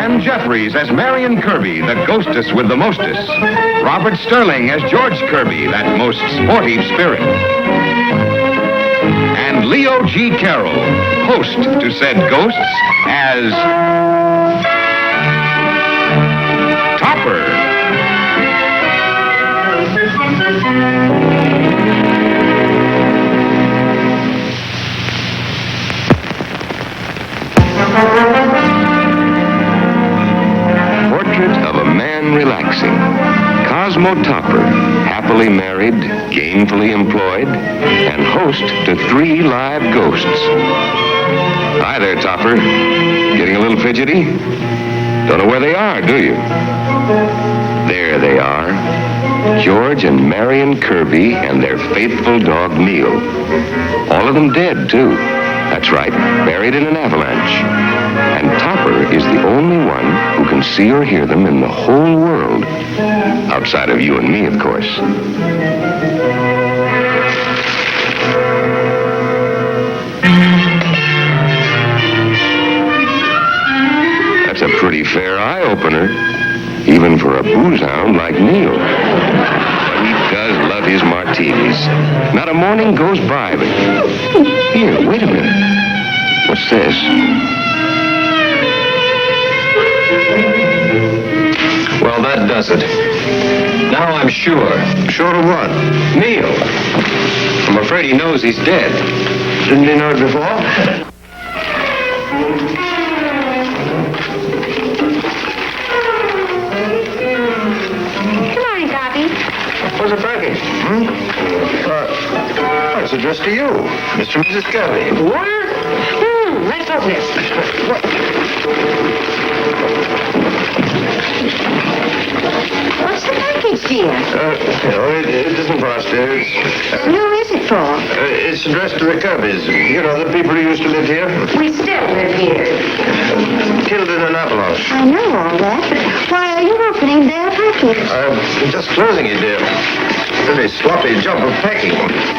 Ann Jeffries as Marion Kirby, the ghostess with the mostess. Robert Sterling as George Kirby, that most sportive spirit. And Leo G. Carroll, host to said ghosts, as Topper. Portrait of a man relaxing. Cosmo Topper, happily married, gainfully employed, and host to 3 live ghosts. Hi there, Topper. Getting a little fidgety? Don't know where they are, do you? There they are. George and Marion Kirby and their faithful dog, Neil. All of them dead, too. That's right, buried in an avalanche. And Topper is the only one who can see or hear them in the whole world. Outside of you and me, of course. That's a pretty fair eye-opener, even for a booze hound like Neil. But he does love his martinis. Not a morning goes by, but... Here, wait a minute. What's this? Well, that does it. Now I'm sure. Sure of what? Neil. I'm afraid he knows he's dead. Didn't he know it before? Good morning, Bobby. What's the package? It's addressed to you, Mr. and Mrs. Kirby. What? Let's open it. What's the package, dear? It isn't for us, dear. Who is it for? It's addressed to the Kirbys. You know, the people who used to live here. We still live here. Killed in an avalanche. I know all that, but why are you opening their package? I'm just closing it, dear. Really sloppy job of packing.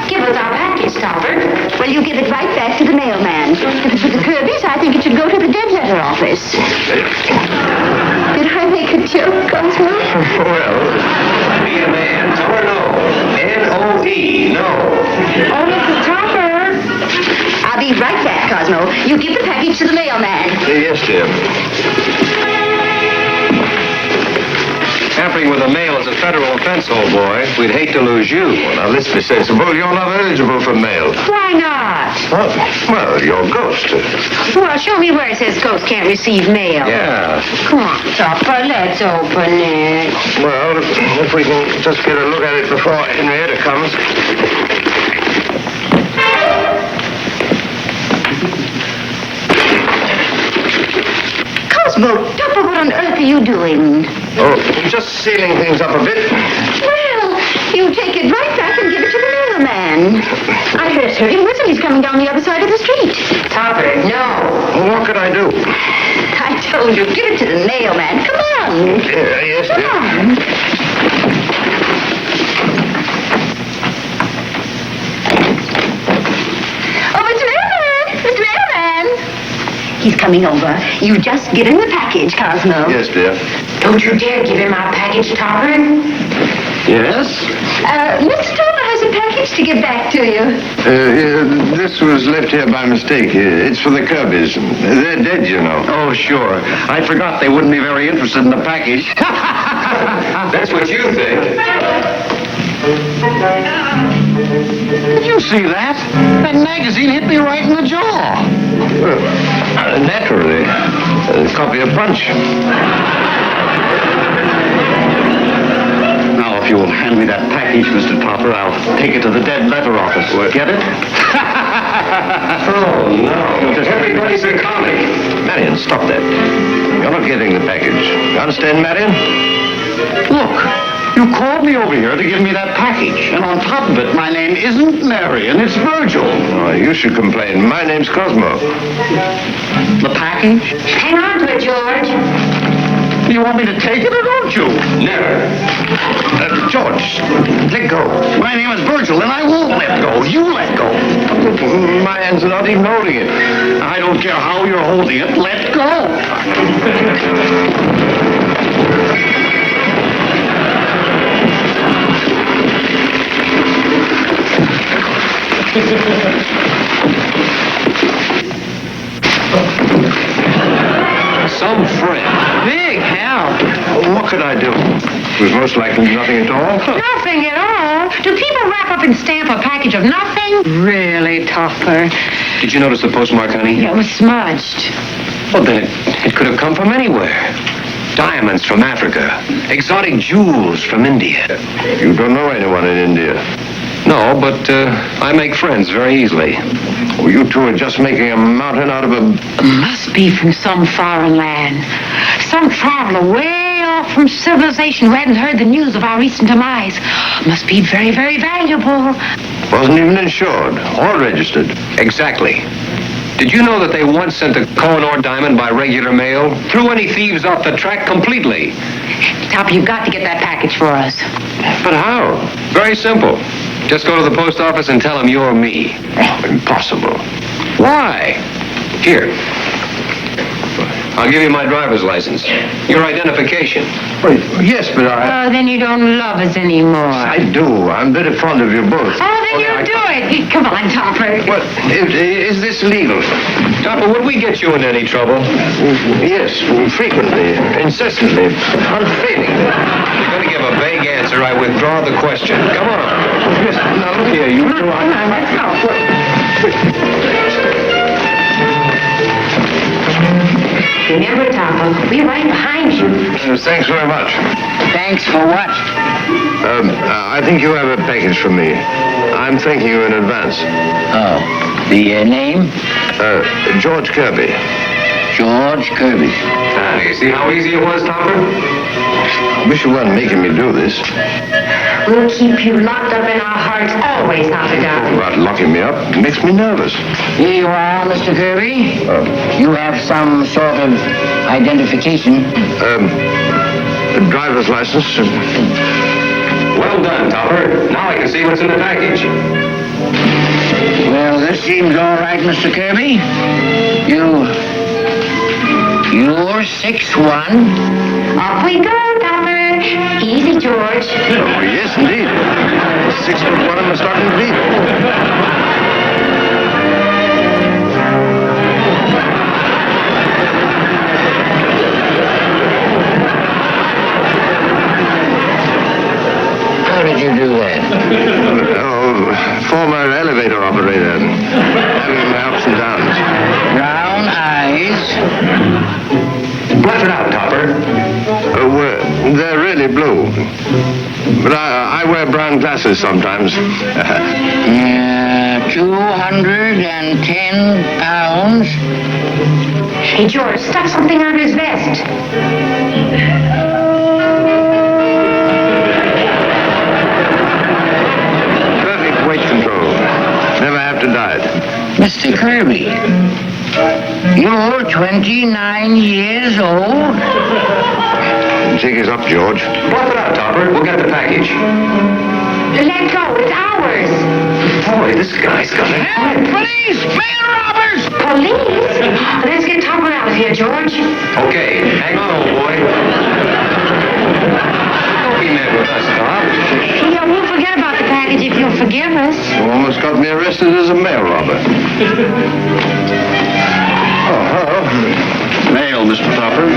Give us our package, Topper. Well, you give it right back to the mailman. If it's for the Kirbys, I think it should go to the dead letter office. Did I make a joke, Cosmo? Well... Be a man or no. N-O-E, no. Oh, Mr. Topper. I'll be right back, Cosmo. You give the package to the mailman. Yes, dear. Tampering with the mail is a federal offense, old boy. We'd hate to lose you. Now, let's be sensible. You're not eligible for mail. Why not? Well, you're a ghost. Well, show me where it says ghosts can't receive mail. Yeah. Come on, Topper, let's open it. Well, if we can just get a look at it before Henrietta comes. Cosmo, Topper, what on earth are you doing? Oh, just sealing things up a bit. Well, you take it right back and give it to the mailman. I heard him whistle. He's coming down the other side of the street. Topper, no. What could I do? I told you, give it to the mailman. Come on. Yes, Come dear. on. Oh, Mr. Mailman! Mr. Mailman! He's coming over. You just give him the package, Cosmo. Yes, dear. Don't you dare give him our package, Topper. Yes? Mr. Topper has a package to give back to you. This was left here by mistake. It's for the Kirbys. They're dead, you know. Oh, sure. I forgot they wouldn't be very interested in the package. That's what you think. Did you see that? That magazine hit me right in the jaw. Naturally. A copy of Punch. Now, if you'll hand me that package, Mr. Topper, I'll take it to the dead letter office. Get it? Oh, no. Everybody's a comic. Marion, stop that. You're not getting the package. You understand, Marion? Look, you called me over here to give me that package. And on top of it, my name isn't Marion, it's Virgil. Oh, you should complain. My name's Cosmo. The package? Hang on to it, George. You want me to take it or don't you? Never. George, let go. My name is Virgil, and I won't let go. You let go. My hands are not even holding it. I don't care how you're holding it. Let go. some friend. Big help. What could I do? It was most likely nothing at all. Nothing at all. Do people wrap up and stamp a package of nothing? Really, Topper? Did you notice the postmark, honey? It was smudged. Well, then it could have come from anywhere. Diamonds from Africa. Exotic jewels from India. You don't know anyone in India. No, but I make friends very easily. Oh, you two are just making a mountain out of a... Must be from some foreign land. Some traveler way off from civilization who hadn't heard the news of our recent demise. Must be very, very valuable. Wasn't even insured or registered. Exactly. Did you know that they once sent the Kohinoor diamond by regular mail? Threw any thieves off the track completely. Topper, you've got to get that package for us. But how? Very simple. Just go to the post office and tell them you're me. Oh, impossible. Why? Here. I'll give you my driver's license. Your identification. Wait, yes, but I... Oh, then you don't love us anymore. I do. I'm very fond of you both. Oh, then you do it. Come on, Topper. What? Is this legal? Topper, would we get you in any trouble? Yes, frequently, incessantly, unfailing. You're going to give a vague answer. I withdraw the question. Come on. Yes, now look here, you two. Come on, let's go. Remember, Topper, we're right behind you. Thanks very much. Thanks for what? I think you have a package from me. I'm thanking you in advance. Oh, the name? George Kirby. George Kirby. You see how easy it was, Topper? I wish you weren't making me do this. We'll keep you locked up in our hearts always, Topper, darling. About locking me up makes me nervous. Here you are, Mr. Kirby. You have some sort of identification. A driver's license. Well done, Topper. Now I can see what's in the package. Well, this seems all right, Mr. Kirby. You're 6'1". Off we go, Topper. Easy, George. Oh, yes, indeed. 6'1" in my stocking feet. How did you do that? Former elevator operator. Having my ups and downs. Brown eyes. Bluff it out, Topper. They're really blue. But I wear brown glasses sometimes. 210 pounds. Hey, George, stuff something under his vest. Perfect weight control. Never have to diet. Mr. Kirby, you're 29 years old? Jig is up, George. Bluff it out, Topper. We'll get the package. Let go. It's ours. Boy, this guy's got it. Police! Mail robbers! Police? Let's get Topper out of here, George. Okay, hang on, old boy. Don't be mad with us, Top. Yeah, we'll forget about the package if you'll forgive us. You almost got me arrested as a mail robber. Oh, hello. Mail, Mr. Topper.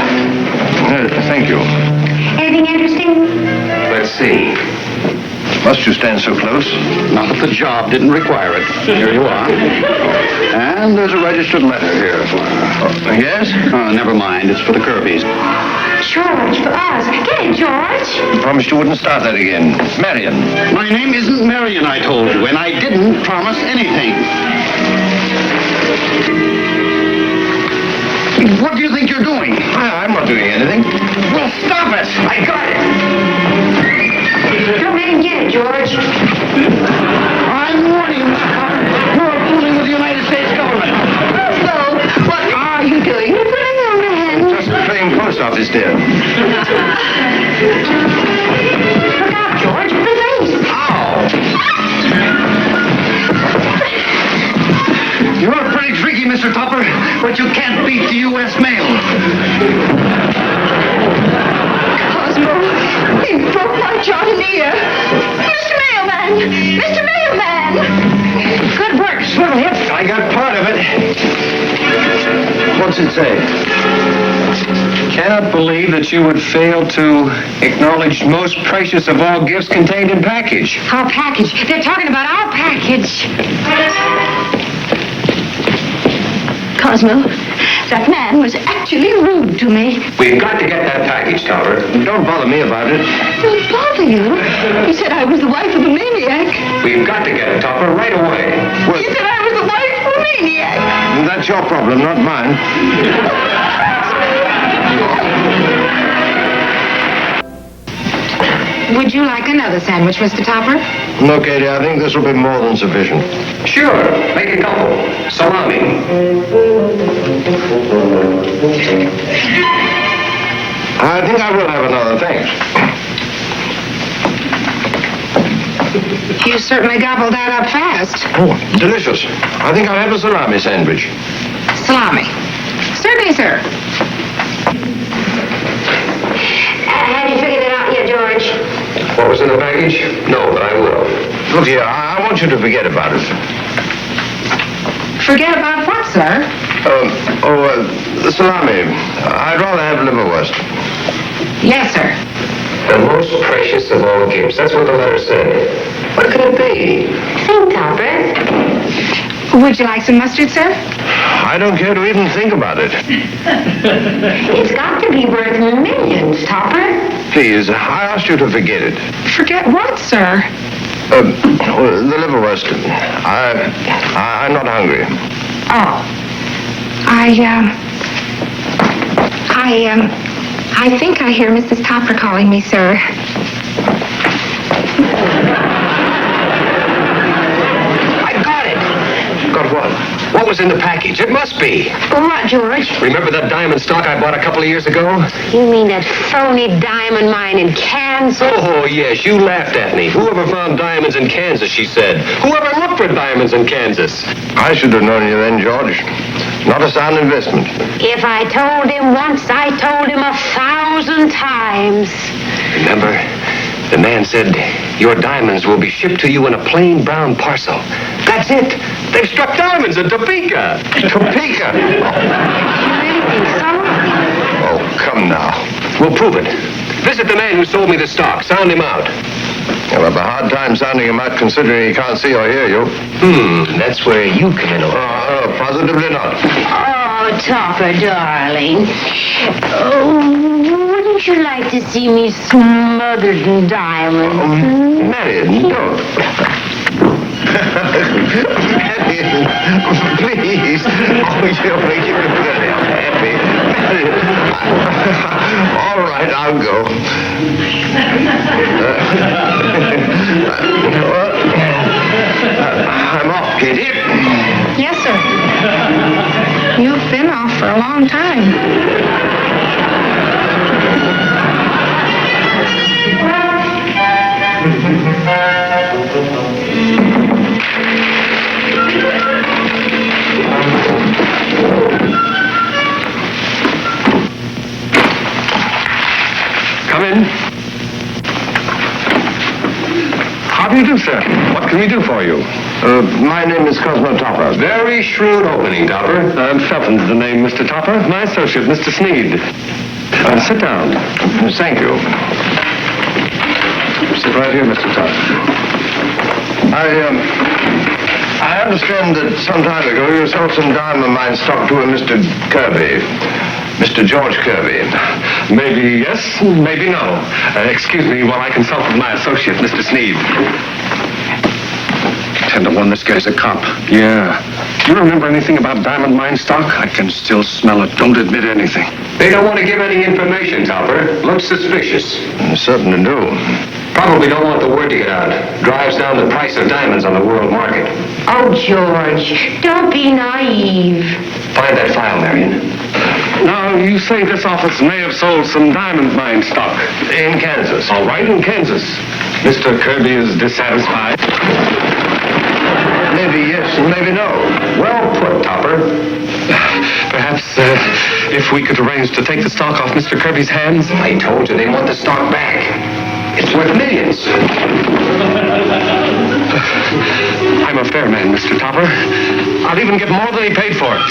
Thank you. Anything interesting? Let's see. Must you stand so close? Not that the job didn't require it. Here you are. And there's a registered letter here. Yes? Never mind. It's for the Kirbys. George, for us. Get it, George. You promised you wouldn't start that again. Marion. My name isn't Marion, I told you, and I didn't promise anything. What do you think you're doing? I'm not doing anything. Well, stop it! I got it. Don't let him get it, George. I'm warning you, Mr. Carter. You're fooling with the United States government. So, what are you doing? You're putting on the hand. Just playing post office, dear. Look out, George. The face. You're pretty tricky, Mr. Topper, but you can't beat the U.S. mail. Cosmo, he broke my jaw in the ear. Mr. Mailman! Mr. Mailman! Good work, Swivel Hips. I got part of it. What's it say? cannot believe that you would fail to acknowledge most precious of all gifts contained in package. Our package. They're talking about our package. Cosmo, that man was actually rude to me. We've got to get that package, Topper. Don't bother me about it. Don't bother you. He said I was the wife of a maniac. We've got to get it, Topper, right away. He said I was the wife of a maniac. That's your problem, not mine. Would you like another sandwich, Mr. Topper? No, Katie, I think this will be more than sufficient. Sure, make a couple. Salami. I think I will have another, thanks. You certainly gobbled that up fast. Oh, delicious. I think I'll have a salami sandwich. Salami. Certainly, sir. Have you figured it out yet, George? What was in the package? No, but I will. Look here, I want you to forget about it. Forget about what, sir? The salami. I'd rather have liverwurst. Yes, sir. The most precious of all gifts. That's what the letter said. What could it be? Think, Topper. Would you like some mustard, sir? I don't care to even think about it. It's got to be worth millions, Topper. Please, I asked you to forget it. Forget what, sir? The liverwurst. I'm not hungry. Oh. I think I hear Mrs. Topper calling me, sir. I got it. Got what? What was in the package? It must be. What, George? Remember that diamond stock I bought a couple of years ago? You mean that phony diamond mine in Kansas? Oh, yes, you laughed at me. Whoever found diamonds in Kansas, she said. Whoever looked for diamonds in Kansas? I should have known you then, George. Not a sound investment. If I told him once, I told him 1,000 times. Remember, the man said, your diamonds will be shipped to you in a plain brown parcel. That's it. They've struck diamonds in Topeka. Topeka? You really think so? Oh, come now. We'll prove it. Visit the man who sold me the stock. Sound him out. You'll have a hard time sounding him out considering he can't see or hear you. That's where you come in. Positively not. Oh, Topper, darling. Oh, wouldn't you like to see me smothered in diamonds? Marion, don't. Marion, please. Oh, you're making me very unhappy. Marion. All right, I'll go. I'm off, Katie. Yes, sir. You've been off for a long time. Come in. How do you do, sir? What can we do for you? My name is Cosmo Topper. Very shrewd opening, Topper. I'm Felton's the name, Mr. Topper. My associate, Mr. Sneed. Sit down. Thank you. Sit right here, Mr. Topper. I understand that some time ago you sold some diamond mine stock to a Mr. Kirby. Mr. George Kirby. Maybe yes, maybe no. Excuse me while I consult with my associate, Mr. Sneed. 10 to 1, this guy's a cop. Yeah. Do you remember anything about diamond mine stock? I can still smell it. Don't admit anything. They don't want to give any information, Topper. Looks suspicious. Certainly do. Probably don't want the word to get out. Drives down the price of diamonds on the world market. Oh, George, don't be naive. Find that file, Marion. Now, you say this office may have sold some diamond mine stock. In Kansas. All right, in Kansas. Mr. Kirby is dissatisfied. Maybe yes, maybe no. Well put, Topper. Perhaps if we could arrange to take the stock off Mr. Kirby's hands. I told you they want the stock back. It's worth millions. I'm a fair man, Mr. Topper. I'll even get more than he paid for it.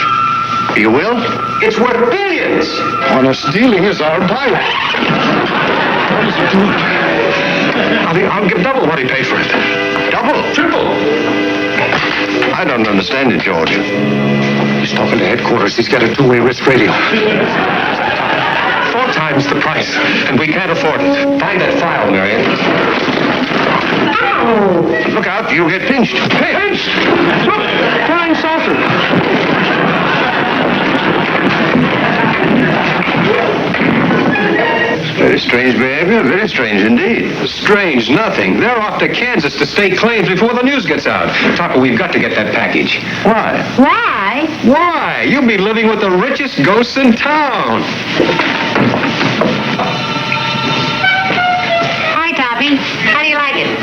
You will? It's worth billions. Honest dealing is our bylaw. I'll give double what he paid for it. Double? Triple. I don't understand it, George. He's talking to headquarters. He's got a two-way wrist radio. 4 times the price, and we can't afford it. Find that file, Marion. Ow! Look out, you'll get pinched. Hey, pinched! Look, flying saucer. Very strange behavior, very strange indeed. Strange, nothing. They're off to Kansas to stake claims before the news gets out. Topper, we've got to get that package. Why? Why? Why? You'll be living with the richest ghosts in town. Hi, Toppy. How do you like it?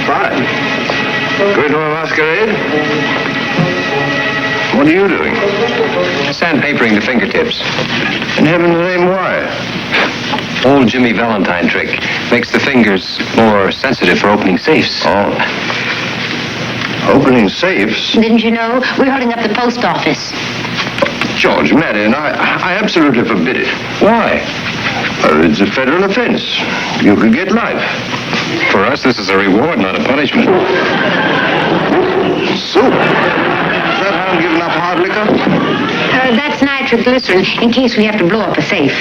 Fine. Going to a masquerade? What are you doing? Sandpapering the fingertips. In heaven's name, why? Old Jimmy Valentine trick. Makes the fingers more sensitive for opening safes. Oh. Opening safes? Didn't you know? We're holding up the post office. George, Marion, I absolutely forbid it. Why? It's a federal offense. You could get life. For us, this is a reward, not a punishment. Soup? Is that how I'm giving up hard liquor? That's nitroglycerin in case we have to blow up a safe.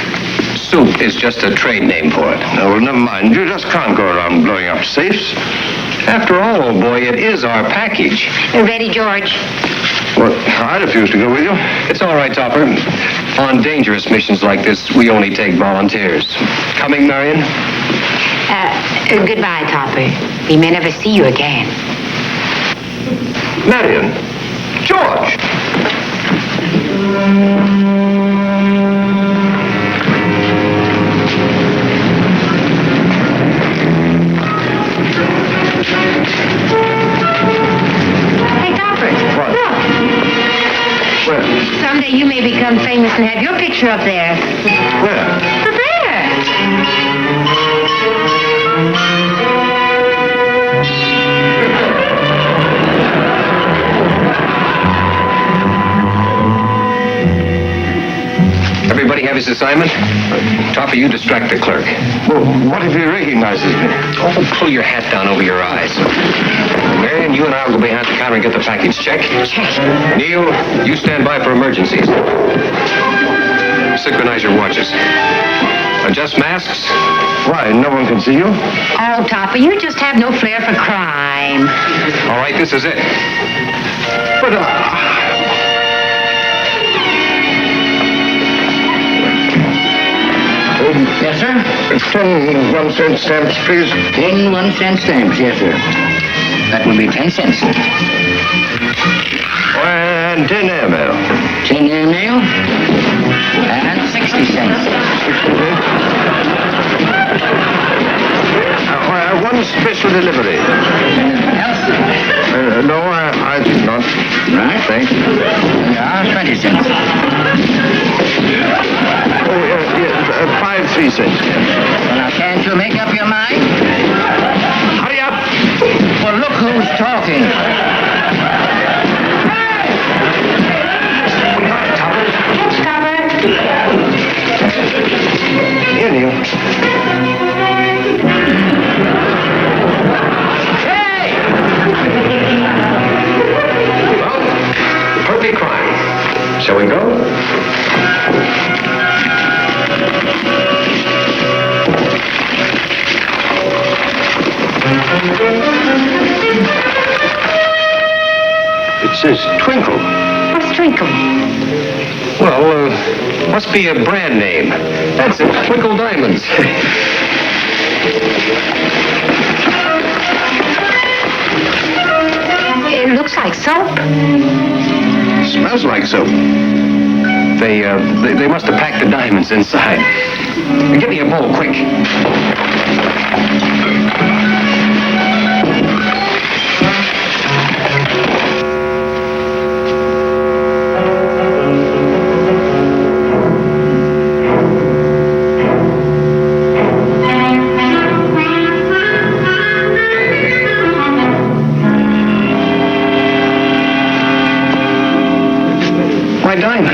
Soup is just a trade name for it. No, well, never mind. You just can't go around blowing up safes. After all, old boy, it is our package. Ready, George? Well, I refuse to go with you. It's all right, Topper. On dangerous missions like this, we only take volunteers. Coming, Marion? Goodbye, Topper. We may never see you again. Marion. George. Hey, Topper. What? Look. Where? Someday you may become famous and have your picture up there. Where? Up there. Everybody have his assignment? Topper, you distract the clerk. Well, what if he recognizes me? Oh, pull your hat down over your eyes. Marion, you and I will go behind the counter and get the package. Check? Check. Neil, you stand by for emergencies. Synchronize your watches. Adjust masks. Why, no one can see you? Oh, Topper, you just have no flair for crime. All right, this is it. But, Yes, sir? 10 1-cent stamps, please. 10 1-cent stamps, yes, sir. That will be 10 cents, sir. And 10 airmail. 10 airmail and 60 cents. One special delivery. Else, sir? No, I think not. Right. Thanks. There are 20 cents. Oh, yeah, 5 3-cents. Well, now, can't you make up your mind? Hurry up! Well, look who's talking. Yes, Topper. Here, Neil. Well, perfect crime. Shall we go? It says Twinkle. What's Twinkle? Well, must be a brand name. That's it, Twinkle Diamonds. It looks like soap. Smells like soap. They must have packed the diamonds inside. Give me a bowl, quick. Why, diamonds?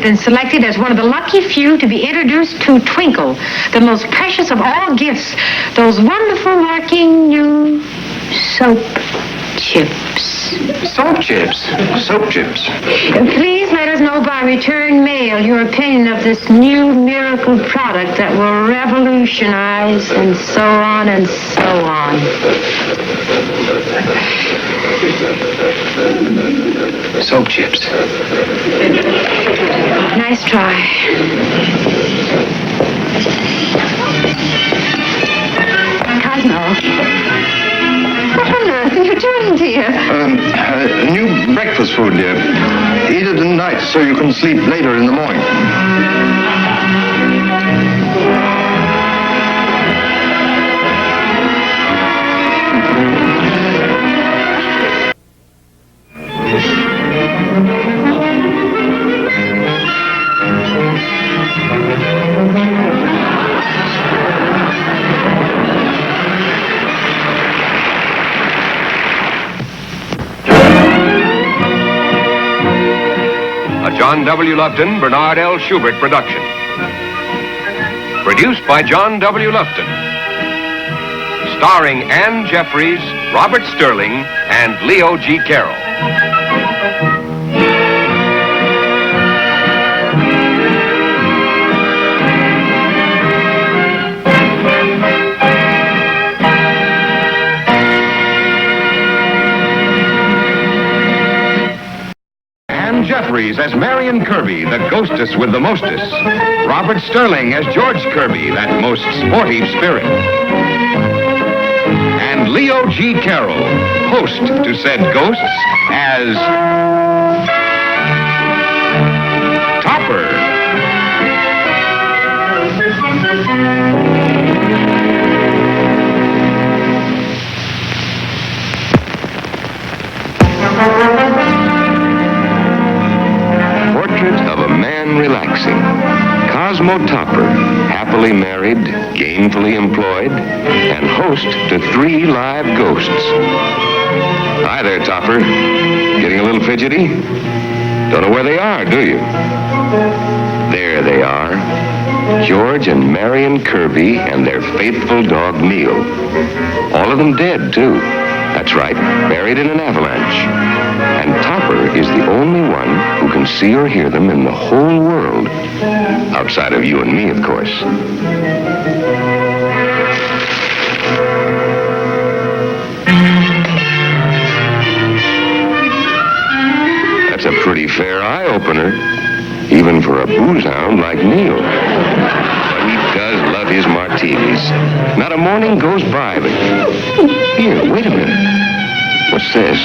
been selected as one of the lucky few to be introduced to Twinkle, the most precious of all gifts, those wonderful working new soap chips. Soap chips. Soap chips. Please let us know by return mail your opinion of this new miracle product that will revolutionize and so on and so on. Soap chips. Nice try. Cosmo. What on earth are you doing, dear? New breakfast food, dear. Eat it at night so you can sleep later in the morning. John W. Lufton, Bernard L. Schubert production. Produced by John W. Lufton. Starring Ann Jeffries, Robert Sterling, and Leo G. Carroll. Jeffries as Marion Kirby, the ghostess with the mostess. Robert Sterling as George Kirby, that most sportive spirit. And Leo G. Carroll, host to said ghosts, as Topper. Of a man relaxing. Cosmo Topper, happily married, gainfully employed, and host to 3 live ghosts. Hi there, Topper. Getting a little fidgety? Don't know where they are, do you? There they are. George and Marion Kirby and their faithful dog, Neil. All of them dead, too. That's right, buried in an avalanche. And Topper is the only one who can see or hear them in the whole world. Outside of you and me, of course. That's a pretty fair eye-opener, even for a booze hound like Neil. But he does love his martinis. Not a morning goes by, but... Here, wait a minute. What's this?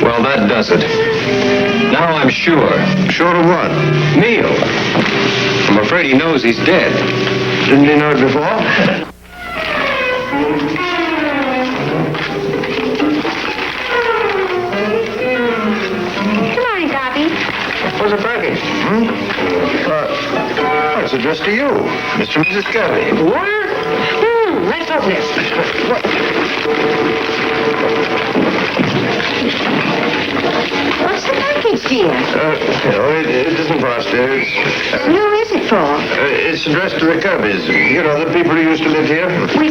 Well, that does it. Now I'm sure. Sure of what? Neil. I'm afraid he knows he's dead. Didn't he know it before? Good morning, Bobby. What's a package? It's addressed to you, Mr. and Mrs. Kirby. What? Let's open it. What's the package, dear? It isn't for us, dear. Who is it for? It's addressed to the Kirbys. You know, the people who used to live here. We